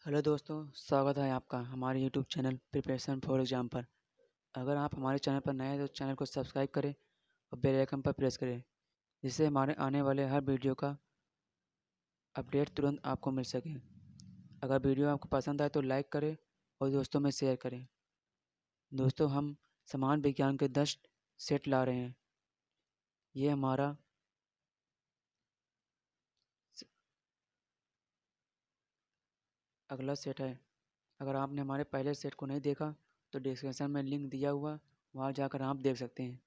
Hello दोस्तों, स्वागत है आपका हमारे YouTube channel preparation for exam पर। अगर आप हमारे चैनल पर नए हैं तो चैनल को सब्सक्राइब करें और बेल आइकन पर प्रेस करें, जिससे हमारे आने वाले हर वीडियो का अपडेट तुरंत आपको मिल सके। अगर वीडियो आपको पसंद आए तो लाइक करें और दोस्तों में शेयर करें। दोस्तों, हम समान विज्ञान के 10 सेट ला रहे हैं। ये हमारा स- अगला सेट है। अगर आपने हमारे पहले सेट को नहीं देखा तो डिस्क्रिप्शन में लिंक दिया हुआ, वहाँ जाकर आप देख सकते हैं।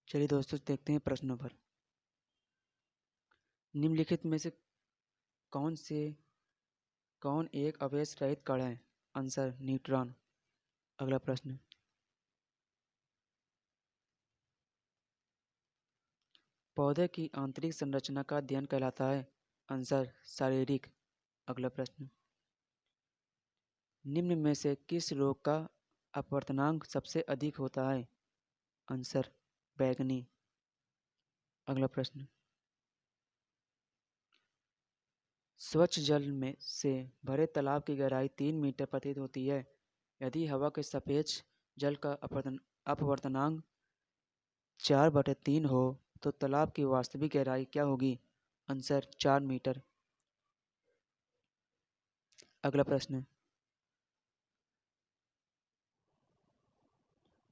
चलिए दोस्तों, देखते हैं प्रश्नों पर। निम्नलिखित में से कौन से कौन एक अवयव रहित कण है? Answer neutron. अगला प्रश्न। पौधे की आंतरिक संरचना का अध्ययन कहलाता है? आंसर शारीरिक। अगला प्रश्न। निम्न में से किस रोग का अपवर्तनांक सबसे अधिक होता है? आंसर बैंगनी। अगला प्रश्न। स्वच्छ जल में से भरे तालाब की गहराई 3 मीटर प्रतीत होती है। यदि हवा के सापेक्ष जल का अपवर्तनांक 4/3 हो तो तालाब की वास्तविक गहराई क्या होगी? Answer 4 metre. अगला प्रश्न।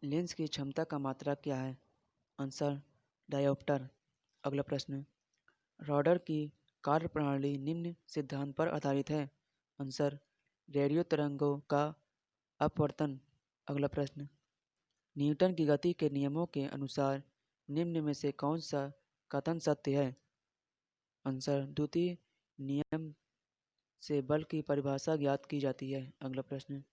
लेंस की क्षमता का मात्रा क्या है? Answer dioptre. अगला प्रश्न। रॉडर की कार्यप्रणाली निम्न सिद्धांत पर आधारित है? आंसर रेडियो तरंगों का अपवर्तन। अगला प्रश्न। न्यूटन की गति के नियमों के अनुसार निम्न में से कौन सा कथन सत्य है? आंसर द्वितीय नियम से बल की परिभाषा ज्ञात की जाती है। अगला प्रश्न।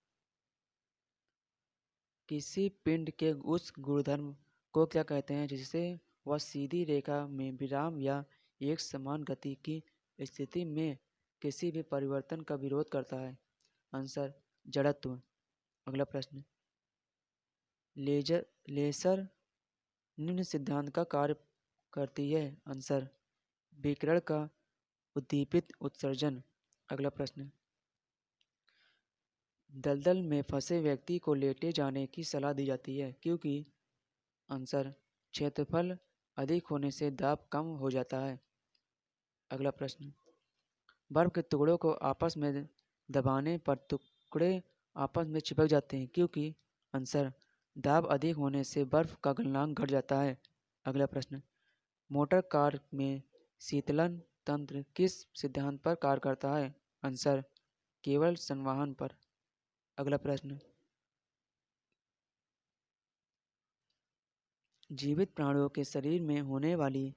किसी पिंड के उस गुणधर्म को क्या कहते हैं जिससे वह सीधी रेखा में विराम या एक समान गति की स्थिति में किसी भी परिवर्तन का विरोध करता है? आंसर जड़त्व। अगला प्रश्न। लेसर निम्न सिद्धांत का कार्य करती है? आंसर विकिरण का उद्दीपित उत्सर्जन। अगला प्रश्न। दलदल में फंसे व्यक्ति को लेटे जाने की सलाह दी जाती है क्योंकि? आंसर क्षेत्रफल अधिक होने से दाब कम हो जाता है। अगला प्रश्न। बर्फ के टुकड़ों को आपस में दबाने पर टुकड़े आपस में चिपक जाते हैं क्योंकि? आंसर दाब अधिक होने से बर्फ का गलनांक घट जाता है। अगला प्रश्न। मोटर कार में शीतलन तंत्र किस सिद्धांत पर कार्य करता है? आंसर केवल संवहन पर। अगला प्रश्न। जीवित प्राणियों के शरीर में होने वाली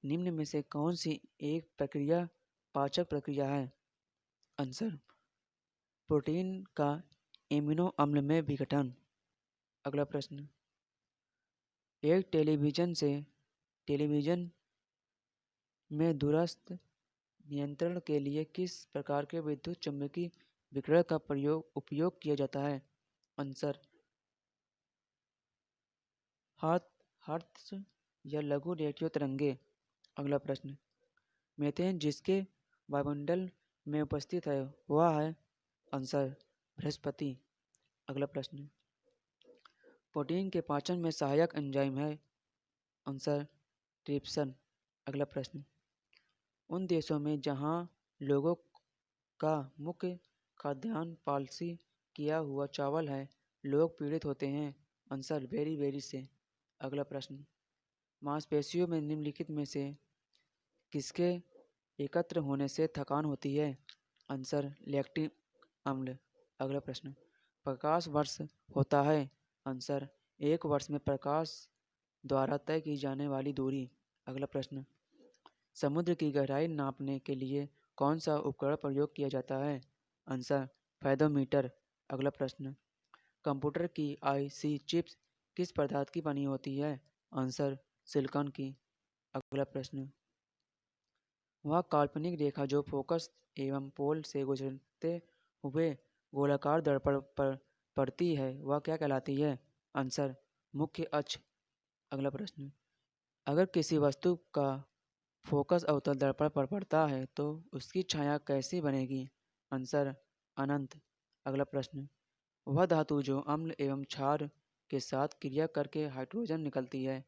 निम्न में से कौन सी एक प्रक्रिया पाचक प्रक्रिया है? आंसर प्रोटीन का एमिनो अम्ल में विघटन। अगला प्रश्न। एक टेलीविजन में दूरस्थ नियंत्रण के लिए किस प्रकार के विद्युत चुम्बकीय विकिरण का उपयोग किया जाता है? आंसर हर्ट्ज या लघु रेडियो तरंगे। अगला प्रश्न। मीथेन जिसके वायुमंडल में उपस्थित है वह है? आंसर बृहस्पति। अगला प्रश्न। प्रोटीन के पाचन में सहायक एंजाइम है? Answer trypsin. अगला प्रश्न। उन देशों में जहां लोगों का मुख्य खाद्यान्न पॉलिसी किया हुआ चावल है, लोग पीड़ित होते हैं? आंसर बेरी से। अगला प्रश्न। मांसपेशियों में निम्नलिखित में से किसके एकत्र होने से थकान होती है? आंसर लैक्टिक अम्ल। अगला प्रश्न। प्रकाश वर्ष होता है? आंसर 1 वर्ष में प्रकाश द्वारा तय की जाने वाली दूरी। अगला प्रश्न। समुद्र की गहराई नापने के लिए कौन सा उपकरण प्रयोग किया जाता है? Answer fathometer. अगला प्रश्न। कंप्यूटर की आईसी चिप्स किस पदार्थ की बनी होती है? आंसर सिलिकॉन की। अगला प्रश्न। वह काल्पनिक रेखा जो फोकस एवं पोल से गुजरते हुए गोलाकार दर्पण पर पड़ती है वह क्या कहलाती है? आंसर मुख्य अक्ष। अगला प्रश्न। अगर किसी वस्तु का फोकस अवतल दर्पण पर पड़ता है तो उसकी छाया कैसी बनेगी? आंसर अनंत। अगला प्रश्न, वह धातु जो अम्ल एवं क्षार के साथ क्रिया करके हाइड्रोजन निकलती है।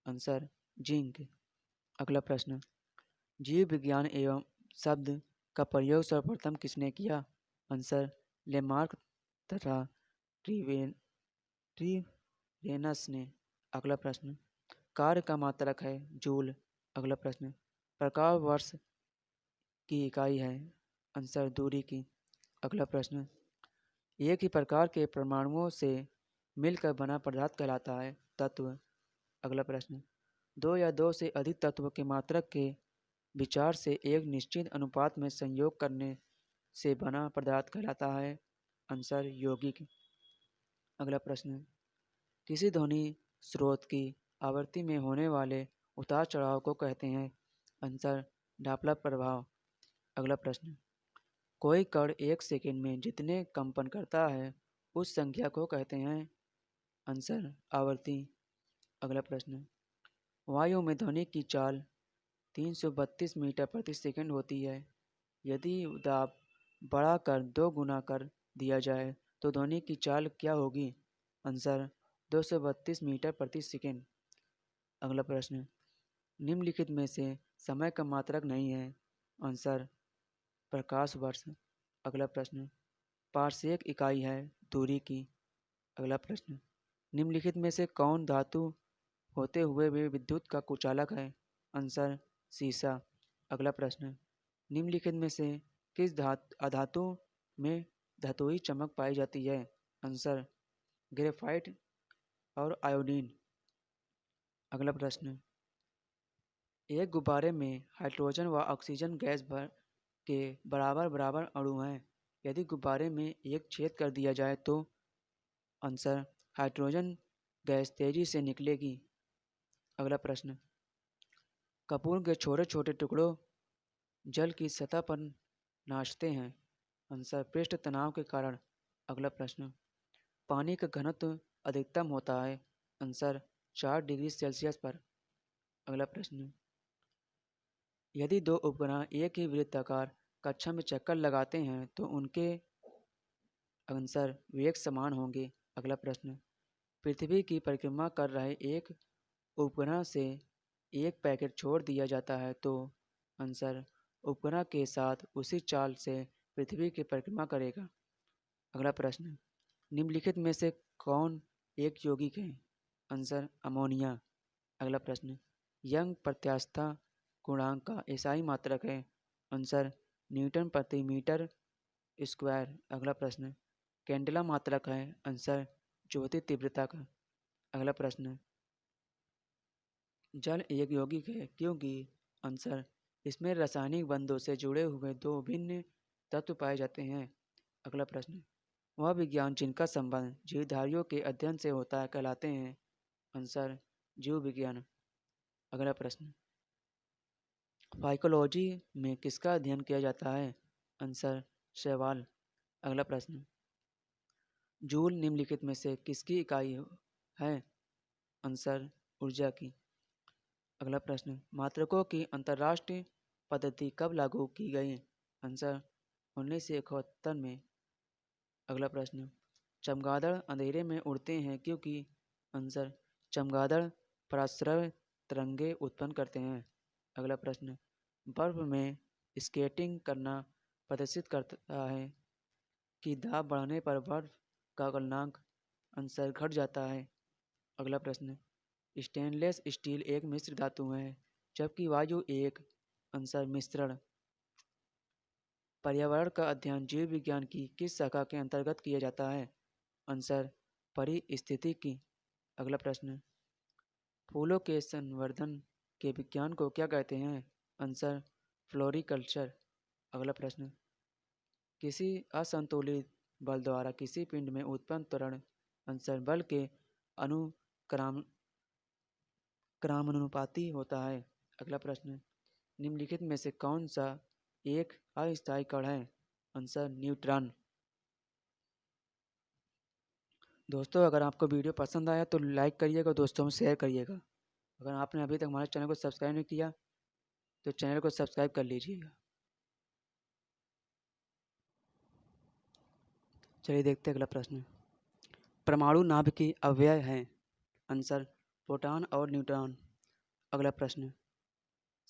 Answer zinc. अगला प्रश्न, जीव विज्ञान एवं शब्द का प्रयोग सर्वप्रथम किसने किया? आंसर लेमार्क तथा ट्रीवेन ट्रीवेनस ने। अगला प्रश्न, कार्य का मात्रक है जूल। अगला प्रश्न, प्रकाश वर्ष की इकाई है। आंसर दूरी की। अगला प्रश्न, एक ही प्रकार के परमाणुओं से मिलकर बना पदार्थ कहलाता है तत्व। अगला प्रश्न, दो या दो से अधिक तत्व के मात्रक के विचार से एक निश्चित अनुपात में संयोग करने से बना पदार्थ कहलाता है। आंसर यौगिक। अगला प्रश्न, किसी ध्वनि स्रोत की आवृत्ति में होने वाले उतार चढ़ाव को कहते हैं। आंसर डापलर प्रभाव। अगला प्रश्न, कोई कण एक सेकंड में जितने कंपन करता है उस संख्या को कहते हैं। आंसर आवृत्ति। अगला प्रश्न, वायु में ध्वनि की चाल 332 मीटर प्रति सेकंड होती है। यदि दाब बढ़ाकर 2 गुना कर दिया जाए तो ध्वनि की चाल क्या होगी? आंसर 232 मीटर प्रति सेकंड। अगला प्रश्न, निम्नलिखित में से समय का मात्रक नहीं है। आंसर प्रकाश वर्ष। अगला प्रश्न, पारसेक इकाई है दूरी की। अगला प्रश्न, निम्नलिखित में से कौन धातु होते हुए भी विद्युत का कुचालक है? आंसर सीसा। अगला प्रश्न, निम्नलिखित में से किस अधातु में धातुई चमक पाई जाती है? आंसर ग्रेफाइट और आयोडीन। अगला प्रश्न, एक गुब्बारे में हाइड्रोजन व ऑक्सीजन गैस भर के बराबर बराबर अणु हैं। यदि गुब्बारे में एक छेद कर दिया जाए तो? आंसर हाइड्रोजन गैस तेजी से निकलेगी। अगला प्रश्न, कपूर के छोटे छोटे टुकड़ों जल की सतह पर नाचते हैं। आंसर पृष्ठ तनाव के कारण। अगला प्रश्न, पानी का घनत्व अधिकतम होता है। आंसर 4 डिग्री सेल्सियस पर। अगला प्रश्न, यदि दो उपग्रह एक ही वृत्ताकार कक्षा में चक्कर लगाते हैं तो उनके आंसर वेग समान होंगे। अगला प्रश्न, पृथ्वी की परिक्रमा कर रहे एक उपग्रह से एक पैकेट छोड़ दिया जाता है तो? आंसर उपग्रह के साथ उसी चाल से पृथ्वी की परिक्रमा करेगा। अगला प्रश्न, निम्नलिखित में से कौन एक यौगिक है? Answer ammonia. अगला प्रश्न, यंग प्रत्यास्थता गुणांक का एसआई मात्रक है। आंसर न्यूटन प्रति मीटर स्क्वायर। अगला प्रश्न, कैंडेला मात्रक है। आंसर ज्योति तीव्रता का। अगला प्रश्न, जल एक यौगिक है क्योंकि? आंसर इसमें रासायनिक बंधों से जुड़े हुए दो भिन्न तत्व पाए जाते हैं। अगला प्रश्न, वह विज्ञान जिनका संबंध जीवधारियों के अध्ययन से होता है कहलाते हैं। आंसर जीव विज्ञान। अगला प्रश्न, फाइकोलॉजी में किसका अध्ययन किया जाता है? आंसर शैवाल। अगला प्रश्न, जूल निम्नलिखित में से किसकी इकाई है? आंसर ऊर्जा की। अगला प्रश्न, मात्रकों की अंतर्राष्ट्रीय पद्धति कब लागू की गई? आंसर 1971 में। अगला प्रश्न, चमगादड़ अंधेरे में उड़ते हैं क्योंकि? आंसर चमगादड़ पराश्रय तरंगे उत्पन्न करते हैं। अगला प्रश्न, बर्फ में स्केटिंग करना प्रदर्शित करता है कि दाब बढ़ने पर बर्फ का गलनांक? आंसर घट जाता है। अगला प्रश्न, स्टेनलेस स्टील एक मिश्र धातु है जबकि वायु एक? आंसर मिश्रण। पर्यावरण का अध्ययन जीव विज्ञान की किस शाखा के अंतर्गत किया जाता है? आंसर पारिस्थितिकी। अगला प्रश्न, फूलों के संवर्धन के विज्ञान को क्या कहते हैं? Answer floriculture. अगला प्रश्न, किसी असंतुलित बल द्वारा किसी पिंड में उत्पन्न त्वरण? आंसर बल के अनुक्रमानुपाती होता है। अगला प्रश्न, निम्नलिखित में से कौन सा एक अस्थायी कण है? Answer neutron. दोस्तों, अगर आपको वीडियो पसंद आया तो लाइक करिएगा, दोस्तों में शेयर करिएगा। अगर आपने अभी तक हमारे चैनल को सब्सक्राइब नहीं किया तो चैनल को सब्सक्राइब कर लीजिएगा। चलिए देखते हैं अगला प्रश्न। परमाणु नाभिकीय अवयव हैं? आंसर प्रोटॉन और न्यूट्रॉन। अगला प्रश्न।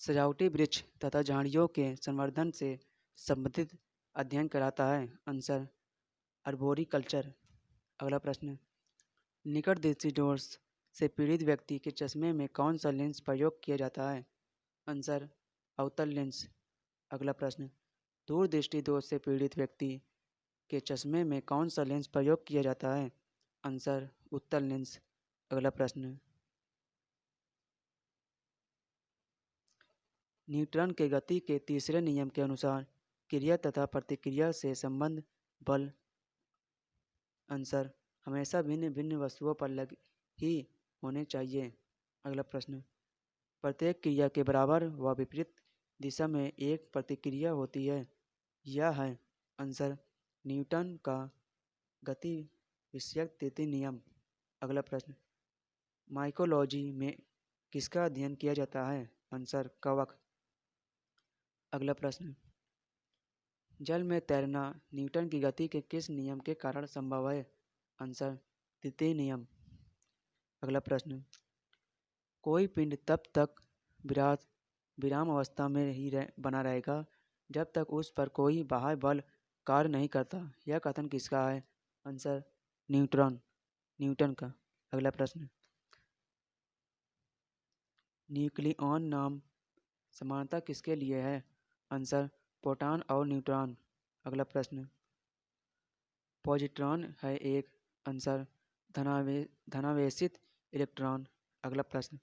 सजावटी वृक्ष तथा झाड़ियों के संवर्धन से संबंधित अध्ययन कराता है? Answer arboriculture. अगला प्रश्न। निकट दृष्टि दोष से पीड़ित व्यक्ति के चश्मे में कौन सा लेंस प्रयोग किया जाता है? आंसर अवतल लेंस। अगला प्रश्न। दूर दृष्टि दोष से पीड़ित व्यक्ति के चश्मे में कौन सा लेंस प्रयोग किया जाता है? आंसर उत्तल लेंस। अगला प्रश्न। न्यूटन के गति के तीसरे नियम के अनुसार क्रिया तथा प्रतिक्रिया से संबंध बल। आंसर हमेशा भिन्न भिन्न वस्तुओं पर लग ही होने चाहिए। अगला प्रश्न। प्रत्येक क्रिया के बराबर व विपरीत दिशा में एक प्रतिक्रिया होती है, यह है? आंसर न्यूटन का गति विषयक तृतीय नियम। अगला प्रश्न। माइकोलॉजी में किसका अध्ययन किया जाता है? आंसर कवक। अगला प्रश्न। जल में तैरना न्यूटन की गति के किस नियम के कारण संभव है? आंसर तृतीय नियम। अगला प्रश्न। कोई पिंड तब तक विराम अवस्था में ही बना रहेगा जब तक उस पर कोई बाह्य बल कार्य नहीं करता, यह कथन किसका है? आंसर न्यूटन का। अगला प्रश्न। न्यूक्लियॉन नाम समानता किसके लिए है? आंसर प्रोटॉन और न्यूट्रॉन। अगला प्रश्न। पॉजिट्रॉन है एक? आंसर धनावेशित इलेक्ट्रॉन। अगला प्रश्न।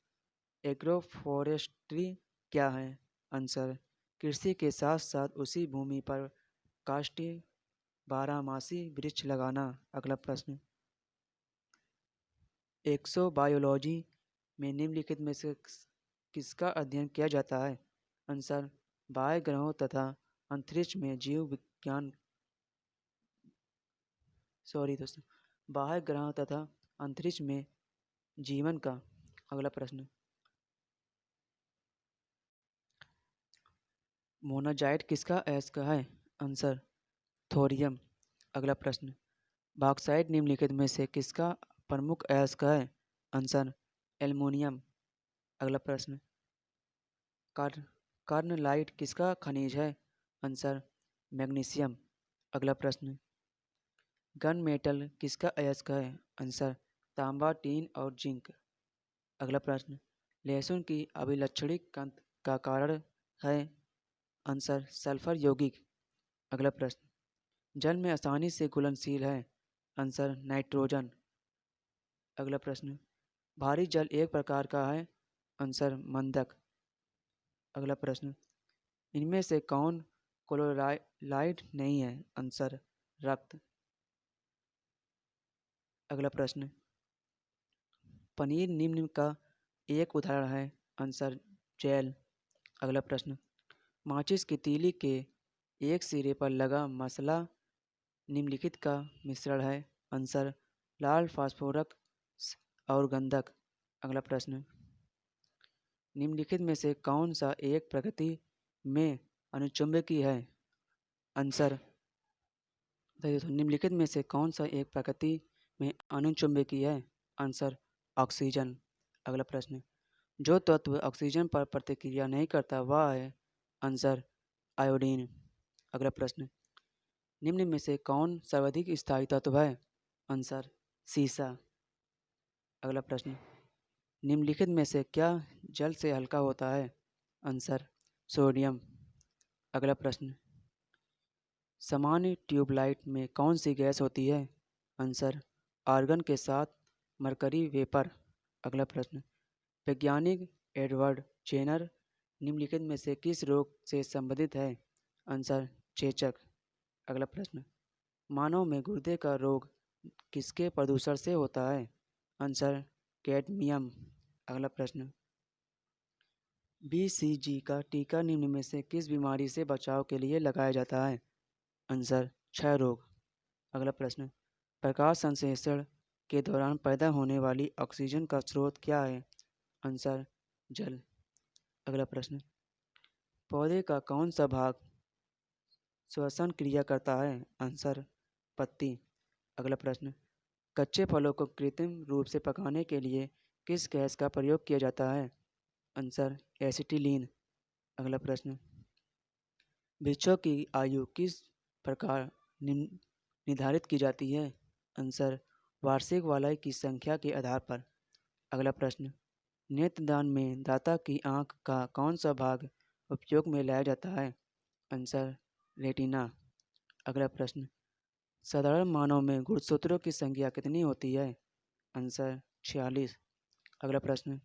एग्रोफोरेस्ट्री क्या है? आंसर कृषि के साथ साथ उसी भूमि पर काष्ठीय बारहमासी वृक्ष लगाना। अगला प्रश्न। एक्सोबायोलॉजी में निम्नलिखित में से किसका अध्ययन किया जाता है? आंसर बाह्य ग्रहों तथा अंतरिक्ष में जीव विज्ञान बाह्य ग्रहों तथा अंतरिक्ष में जीवन का। अगला प्रश्न। मोनाजाइट किसका अयस्क है? Answer thorium. अगला प्रश्न। बॉक्साइट निम्नलिखित में से किसका प्रमुख अयस्क है? Answer aluminium. अगला प्रश्न। कार्नलाइट किसका खनिज है? Answer magnesium. अगला प्रश्न। गन मेटल किसका अयस्क है? आंसर तांबा, टीन और जिंक। अगला प्रश्न। लहसुन की अभिलक्षणिक कंद का कारण है? आंसर सल्फर यौगिक। अगला प्रश्न। जल में आसानी से घुलनशील है? Answer nitrogen. अगला प्रश्न। भारी जल एक प्रकार का है? आंसर मंदक। अगला प्रश्न। इनमें से कौन क्लोराइड नहीं है? आंसर रक्त। अगला प्रश्न। पनीर निम्न का एक उदाहरण है? Answer gel. अगला प्रश्न। माचिस की तीली के एक सिरे पर लगा मसला निम्नलिखित का मिश्रण है? आंसर लाल फास्फोरस और गंधक। अगला प्रश्न। निम्नलिखित में से कौन सा एक प्रकृति में अनुचुंबकीय है? आंसर निम्नलिखित में से कौन सा एक प्रकृति में अनुचुंबकीय है? Answer oxygen. अगला प्रश्न। जो तत्व ऑक्सीजन पर प्रतिक्रिया नहीं करता वह है? Answer iodine. अगला प्रश्न। निम्न में से कौन सर्वाधिक स्थायी तत्व है? आंसर सीसा। अगला प्रश्न। निम्नलिखित में से क्या जल से हल्का होता है? Answer sodium. अगला प्रश्न। सामान्य ट्यूबलाइट में कौन सी गैस होती है? आंसर आर्गन के साथ मरकरी वेपर। अगला प्रश्न। वैज्ञानिक एडवर्ड जेनर निम्नलिखित में से किस रोग से संबंधित है? आंसर चेचक। अगला प्रश्न। मानव में गुर्दे का रोग किसके प्रदूषण से होता है? Answer cadmium. अगला प्रश्न। BCG का टीका निम्न में से किस बीमारी से बचाव के लिए लगाया जाता है? आंसर क्षय रोग। अगला प्रश्न। प्रकाश संश्लेषण के दौरान पैदा होने वाली ऑक्सीजन का स्रोत क्या है? आंसर जल। अगला प्रश्न। पौधे का कौन सा भाग श्वसन क्रिया करता है? आंसर, पत्ती। अगला प्रश्न, कच्चे फलों को कृत्रिम रूप से पकाने के लिए किस गैस का प्रयोग किया जाता है? Answer, acetylene. अगला प्रश्न, वृक्षों की आयु किस प्रकार निर्धारित की जाती है? आंसर, वार्षिक वलय की संख्या के आधार पर। अगला प्रश्न, नेत्रदान में दाता की आँख का कौन सा भाग उपयोग में लाया जाता है? Answer, retina. अगला प्रश्न, साधारण मानव में गुणसूत्रों की संख्या कितनी होती है? आंसर, 46। अगला प्रश्न,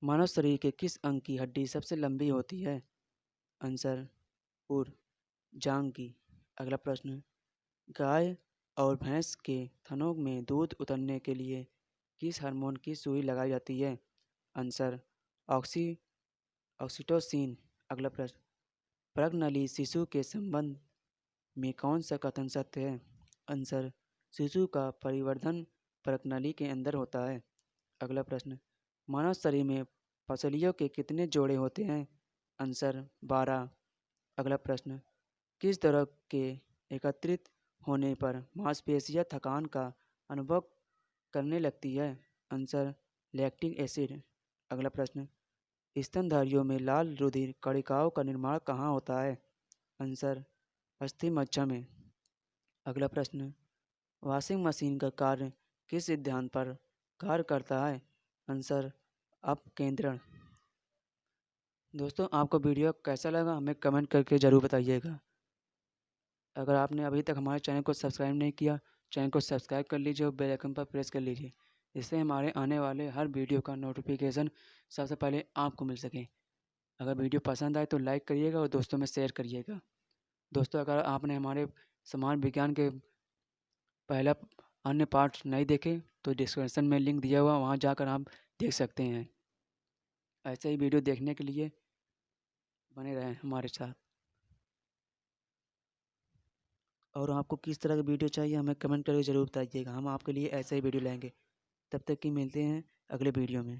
मानव शरीर के किस अंग की हड्डी सबसे लंबी होती है? आंसर, उर जांग की। अगला प्रश्न, गाय और भैंस के थनों में दूध उतरने के लिए किस हार्मोन की सुई लगाई जाती है? Answer, oxy oxytocin. अगला प्रश्न, प्रज्ञनली शिशु के संबंध में कौन सा कथन सत्य है? आंसर, शिशु का परिवर्धन प्रज्ञनली के अंदर होता है। अगला प्रश्न, मानव शरीर में पसलियों के कितने जोड़े होते हैं? आंसर, 12। अगला प्रश्न, किस तरह के एकत्रित होने पर मांसपेशियां थकान का अनुभव करने लगती है? Answer, lactic acid. अगला प्रश्न, स्तनधारियों में लाल रुधिर कणिकाओं का निर्माण कहाँ होता है? आंसर, अस्थि मज्जा में। अगला प्रश्न, वॉशिंग मशीन का कार्य किस सिद्धांत पर कार्य करता है? आंसर, अपकेंद्रण। दोस्तों, आपको वीडियो कैसा लगा हमें कमेंट करके ज़रूर बताइएगा। अगर आपने अभी तक हमारे चैनल को सब्सक्राइब नहीं किया, चैनल को सब्सक्राइब कर लीजिए और बेल आइकन पर प्रेस कर लीजिए, इससे हमारे आने वाले हर वीडियो का नोटिफिकेशन सबसे पहले आपको मिल सके। अगर वीडियो पसंद आए तो लाइक करिएगा और दोस्तों में शेयर करिएगा। दोस्तों, अगर आपने हमारे समाज विज्ञान के पहला अन्य पार्ट नहीं देखे तो डिस्क्रिप्शन में लिंक दिया हुआ, वहाँ जाकर आप देख सकते हैं। ऐसे ही वीडियो देखने के लिए बने रहें हमारे साथ। और आपको किस तरह की वीडियो चाहिए हमें कमेंट करके ज़रूर बताइएगा, हम आपके लिए ऐसे ही वीडियो लाएंगे। तब तक कि मिलते हैं अगले वीडियो में।